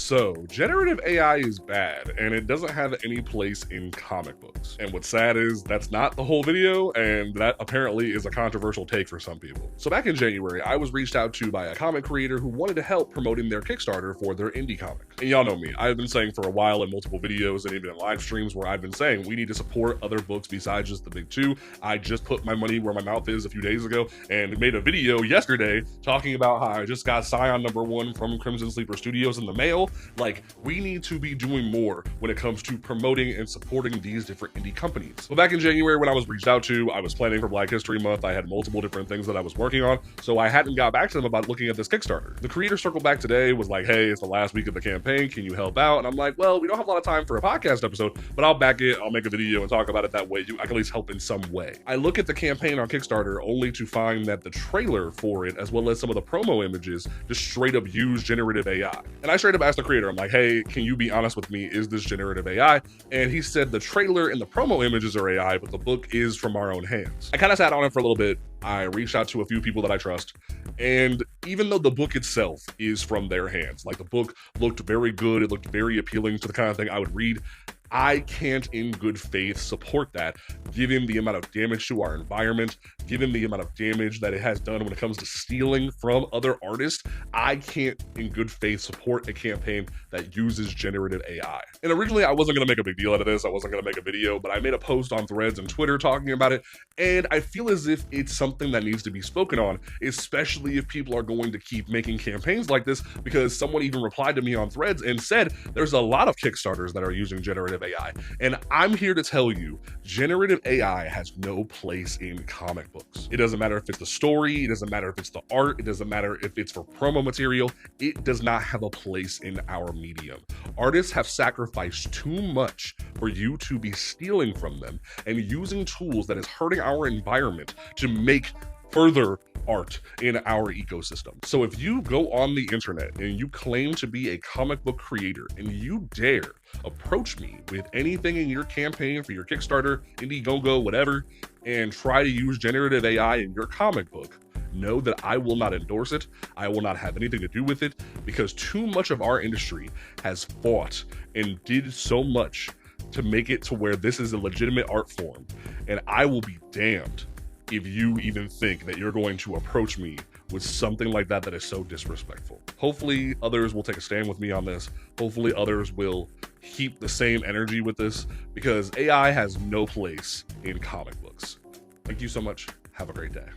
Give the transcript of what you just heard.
So, generative AI is bad, and it doesn't have any place in comic books. And what's sad is that's not the whole video, and that apparently is a controversial take for some people. So back in January, I was reached out to by a comic creator who wanted to help promoting their Kickstarter for their indie comic. And y'all know me, I've been saying for a while in multiple videos and even in live streams where I've been saying we need to support other books besides just the big two. I just put my money where my mouth is a few days ago and made a video yesterday talking about how I just got Scion #1 from Crimson Sleeper Studios in the mail. Like, we need to be doing more when it comes to promoting and supporting these different indie companies. But back in January when I was reached out to, I was planning for Black History Month. I had multiple different things that I was working on, so I hadn't got back to them about looking at this Kickstarter. The creator circled back today, was like, hey, it's the last week of the campaign, can you help out? And I'm like, well, we don't have a lot of time for a podcast episode, but I'll back it, I'll make a video and talk about it that way. I can at least help in some way. I look at the campaign on Kickstarter only to find that the trailer for it, as well as some of the promo images, just straight up use generative AI. And I straight up asked the creator, I'm like, hey, can you be honest with me, is this generative AI? And he said the trailer and the promo images are AI, but the book is from our own hands. I kind of sat on it for a little bit. I reached out to a few people that I trust, and even though the book itself is from their hands, like the book looked very good, it looked very appealing to the kind of thing I would read, I can't in good faith support that, given the amount of damage to our environment, given the amount of damage that it has done when it comes to stealing from other artists. I can't in good faith support a campaign that uses generative AI. And originally I wasn't gonna make a big deal out of this, I wasn't gonna make a video, but I made a post on Threads and Twitter talking about it, and I feel as if it's something that needs to be spoken on, especially if people are going to keep making campaigns like this, because someone even replied to me on Threads and said there's a lot of Kickstarters that are using generative AI. And I'm here to tell you, generative AI has no place in comic books. It doesn't matter if it's the story, it doesn't matter if it's the art, it doesn't matter if it's for promo material, it does not have a place in our medium. Artists have sacrificed too much for you to be stealing from them and using tools that is hurting our environment to make further art in our ecosystem. So if you go on the internet and you claim to be a comic book creator and you dare approach me with anything in your campaign for your Kickstarter, Indiegogo, whatever, and try to use generative AI in your comic book, know that I will not endorse it. I will not have anything to do with it, because too much of our industry has fought and did so much to make it to where this is a legitimate art form. And I will be damned if you even think that you're going to approach me with something like that that is so disrespectful. Hopefully others will take a stand with me on this. Hopefully others will keep the same energy with this, because AI has no place in comic books. Thank you so much. Have a great day.